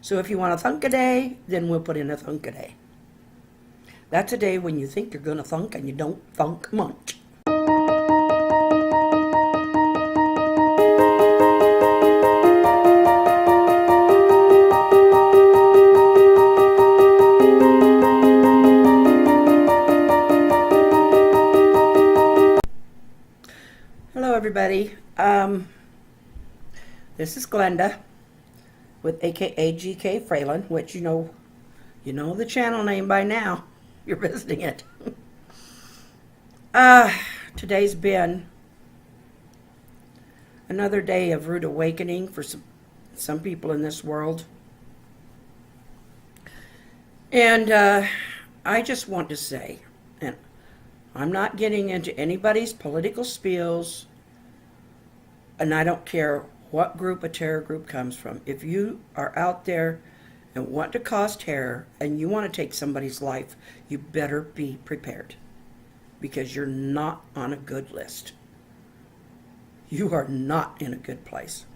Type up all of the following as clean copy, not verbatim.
So if you want a Thunkaday, then we'll put in a Thunkaday. That's a day when you think you're going to thunk and you don't thunk much. Hello everybody. This is Glenda with aka GK Fralin, which you know the channel name by now. You're visiting it. Today's been another day of rude awakening for some people in this world. And I just want to say, and I'm not getting into anybody's political spiels, and I don't care what group a terror group comes from. If you are out there and want to cause terror and you want to take somebody's life, you better be prepared, because you're not on a good list. You are not in a good place.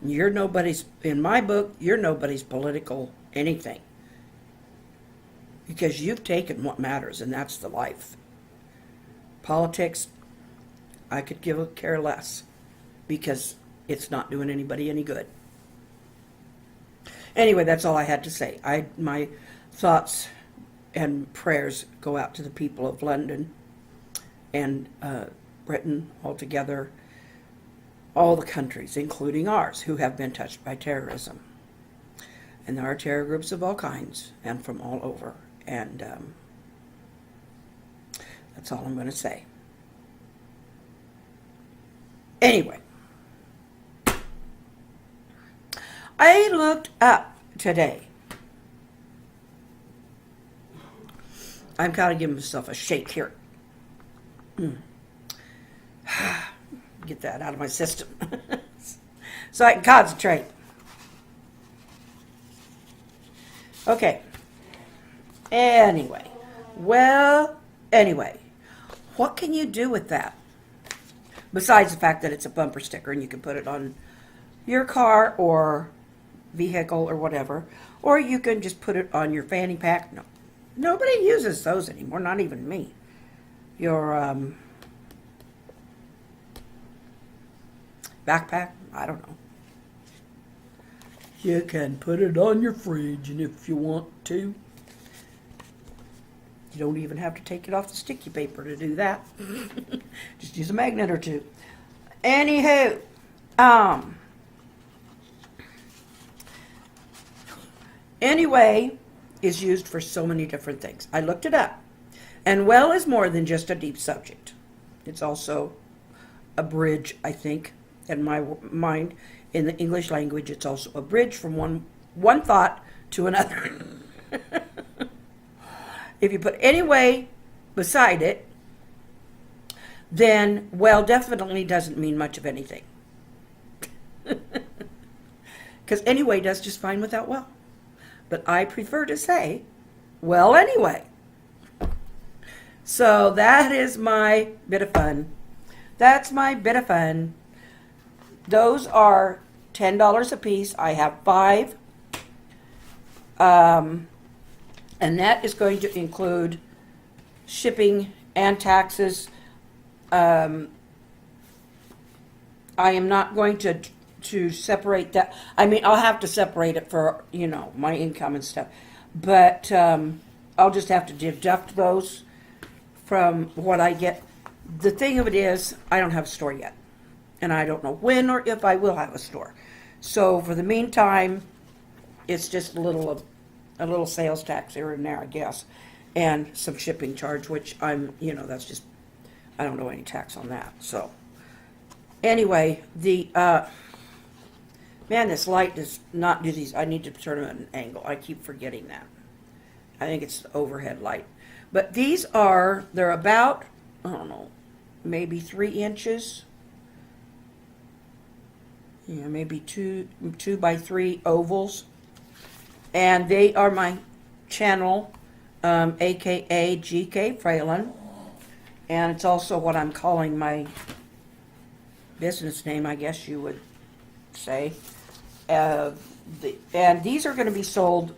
You're nobody's, in my book, you're nobody's political anything, because you've taken what matters, and that's the life. Politics, I could give a care less, because it's not doing anybody any good. Anyway, that's all I had to say. My thoughts and prayers go out to the people of London and Britain altogether, all the countries, including ours, who have been touched by terrorism. And there are terror groups of all kinds and from all over. And that's all I'm going to say. Anyway, I looked up today. I'm kind of giving myself a shake here. Get that out of my system so I can concentrate. Okay. Anyway, what can you do with that? Besides the fact that it's a bumper sticker and you can put it on your car or vehicle or whatever, or you can just put it on your fanny pack. No, nobody uses those anymore, not even me. Your backpack, I don't know. You can put it on your fridge, and if you want to, you don't even have to take it off the sticky paper to do that. Just use a magnet or two. Anywho, anyway is used for so many different things. I looked it up. And well is more than just a deep subject. It's also a bridge, I think, in my mind. In the English language, it's also a bridge from one thought to another. If you put anyway beside it, then well definitely doesn't mean much of anything. Because anyway does just fine without well. But I prefer to say, well, anyway. So that is my bit of fun. That's my bit of fun. Those are $10 a piece. I have 5. And that is going to include shipping and taxes. I am not going to separate that. I mean, I'll have to separate it for, my income and stuff. But I'll just have to deduct those from what I get. The thing of it is, I don't have a store yet. And I don't know when or if I will have a store. So for the meantime, it's just a little sales tax here and there, I guess. And some shipping charge, which that's just, I don't know any tax on that. So anyway, this light does not do these. I need to turn them at an angle. I keep forgetting that. I think it's the overhead light. But they're about, I don't know, maybe 3 inches. Yeah, maybe 2 by 3 ovals. And they are my channel, aka GK Fralin. And it's also what I'm calling my business name, I guess you would say. and these are going to be sold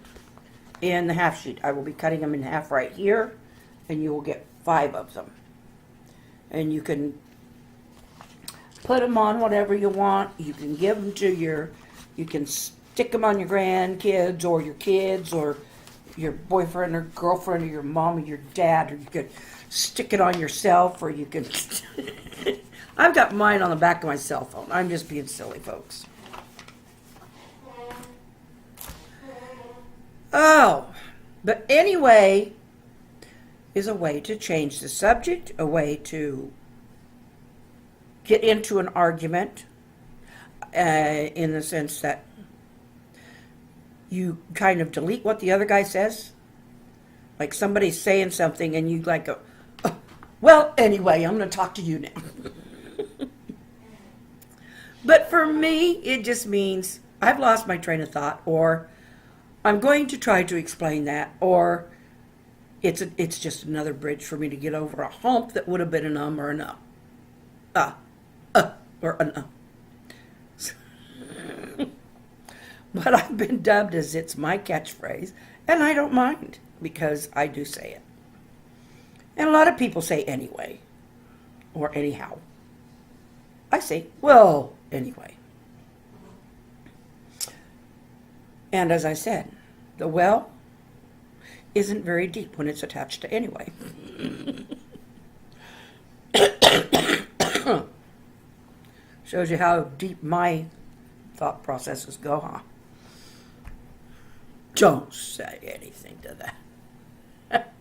in the half sheet. I will be cutting them in half right here, and you will get 5 of them. And you can put them on whatever you want. You can give them to you can stick them on your grandkids or your kids or your boyfriend or girlfriend or your mom or your dad, or you could stick it on yourself, or you can... I've got mine on the back of my cell phone. I'm just being silly, folks. Oh, but anyway is a way to change the subject, a way to get into an argument, in the sense that you kind of delete what the other guy says. Like somebody's saying something and you like go, oh, well, anyway, I'm going to talk to you now. But for me, it just means I've lost my train of thought, or I'm going to try to explain that, or it's just another bridge for me to get over a hump that would have been an or an or an But I've been dubbed as it's my catchphrase, and I don't mind, because I do say it. And a lot of people say anyway, or anyhow. I say, well, anyway. And as I said, the well isn't very deep when it's attached to anyway. Shows you how deep my thought processes go, huh? Don't say anything to that.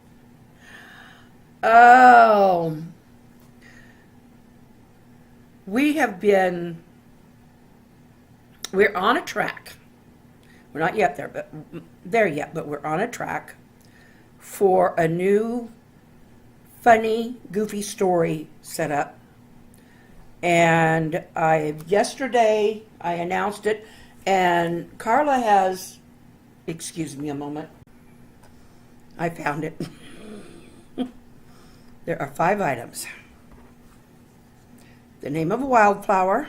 Oh, we're on a track. We're not yet there yet, but we're on a track for a new funny, goofy story set up. And yesterday I announced it, and Carla has, excuse me a moment, I found it. There are 5 items. The name of a wildflower,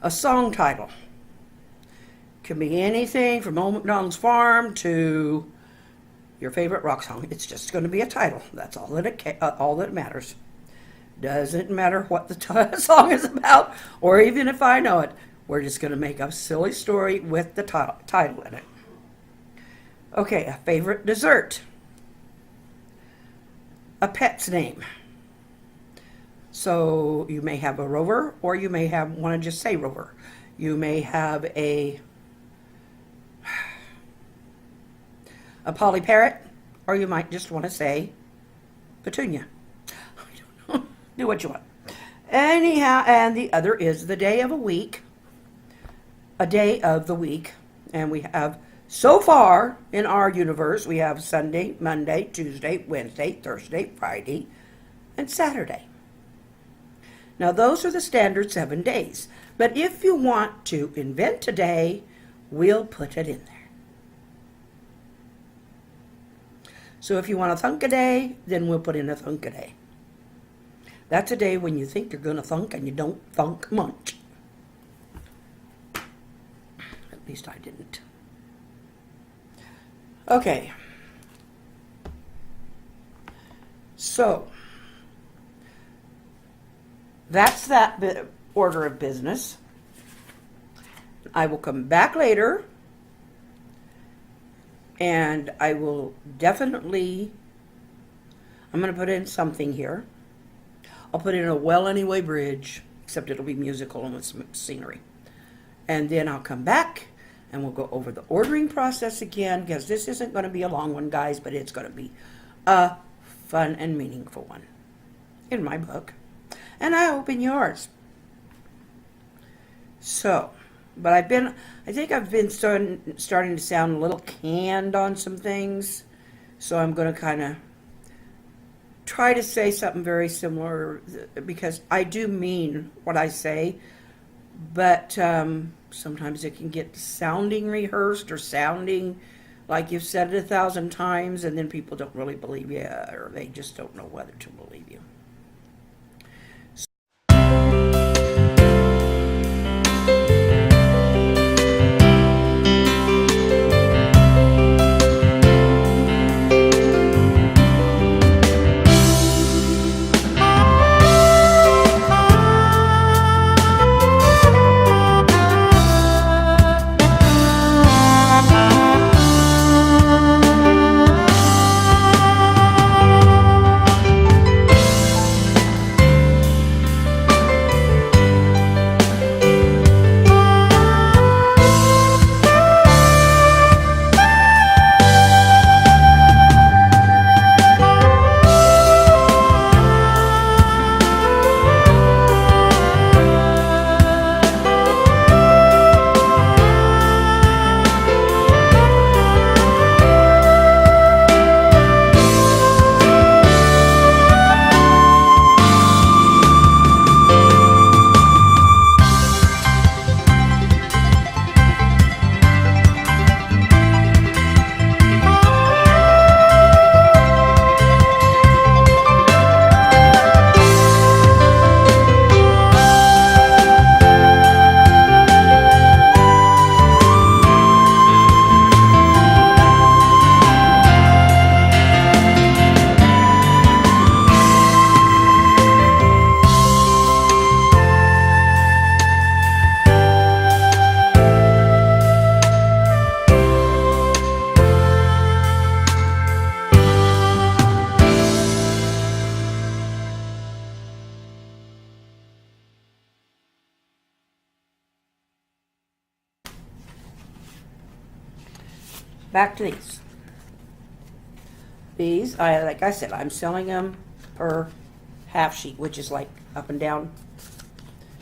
a song title. Can be anything from Old MacDonald's Farm to your favorite rock song. It's just going to be a title. That's all that matters. Doesn't matter what the song is about, or even if I know it. We're just going to make a silly story with the title in it. Okay, a favorite dessert. A pet's name. So you may have a Rover, or you may want to just say Rover. You may have a Polly Parrot, or you might just want to say Petunia. I don't know. Do what you want. Anyhow, and the other is the day of a week. A day of the week. And we have, so far in our universe, we have Sunday, Monday, Tuesday, Wednesday, Thursday, Friday, and Saturday. Now, those are the standard 7 days. But if you want to invent a day, we'll put it in there. So if you want a Thunkaday, then we'll put in a Thunkaday. That's a day when you think you're going to thunk and you don't thunk much. At least I didn't. Okay. So, that's that order of business. I will come back later, and I will definitely, I'm going to put in something here. I'll put in a Well Anyway bridge, except it'll be musical and with some scenery. And then I'll come back and we'll go over the ordering process again, because this isn't going to be a long one, guys, but it's going to be a fun and meaningful one in my book. And I hope in yours. So, but I think I've been starting to sound a little canned on some things. So I'm going to kind of try to say something very similar, because I do mean what I say, but sometimes it can get sounding rehearsed or sounding like you've said it 1,000 times, and then people don't really believe you, or they just don't know whether to believe you. back to these. These, like I said, I'm selling them per half sheet, which is like up and down.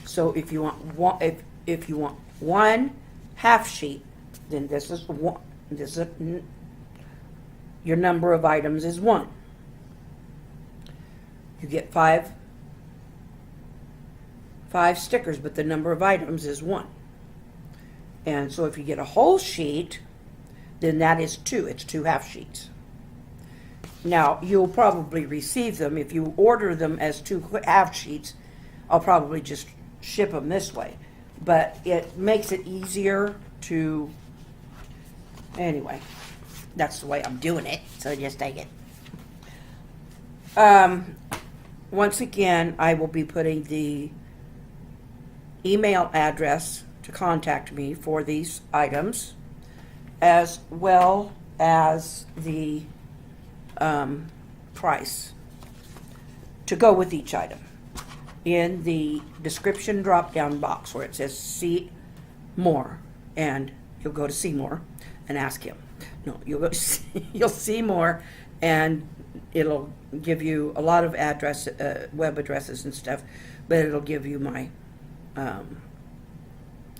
So if you want one, if you want one half sheet, then this is one. This is your number of items is 1. You get five stickers, but the number of items is 1. And so if you get a whole sheet, then that is 2. It's 2 half sheets. Now, you'll probably receive them. If you order them as 2 half sheets, I'll probably just ship them this way. But it makes it easier to, anyway, that's the way I'm doing it, so just take it. Once again, I will be putting the email address to contact me for these items, as well as the price to go with each item in the description drop-down box where it says see more, and you'll go to see more and ask him. No, you'll see more, and it'll give you a lot of web addresses and stuff, but it'll give you my I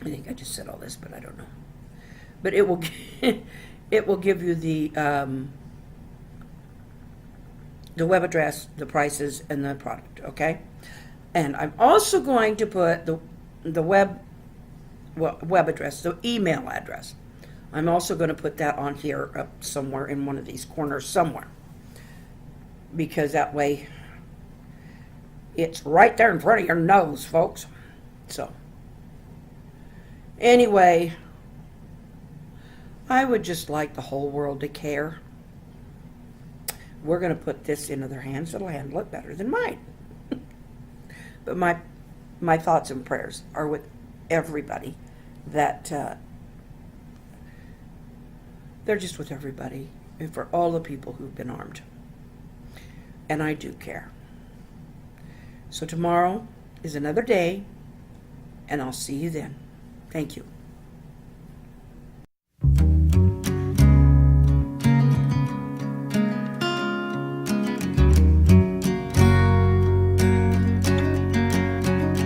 think I just said all this, but I don't know. But it will it will give you the web address, the prices, and the product. Okay, and I'm also going to put the web address, the email address. I'm also going to put that on here up somewhere in one of these corners somewhere, because that way it's right there in front of your nose, folks. So anyway, I would just like the whole world to care. We're going to put this into their hands that'll handle it better than mine. But my thoughts and prayers are with everybody that they're just with everybody, and for all the people who've been harmed. And I do care. So tomorrow is another day, and I'll see you then. Thank you.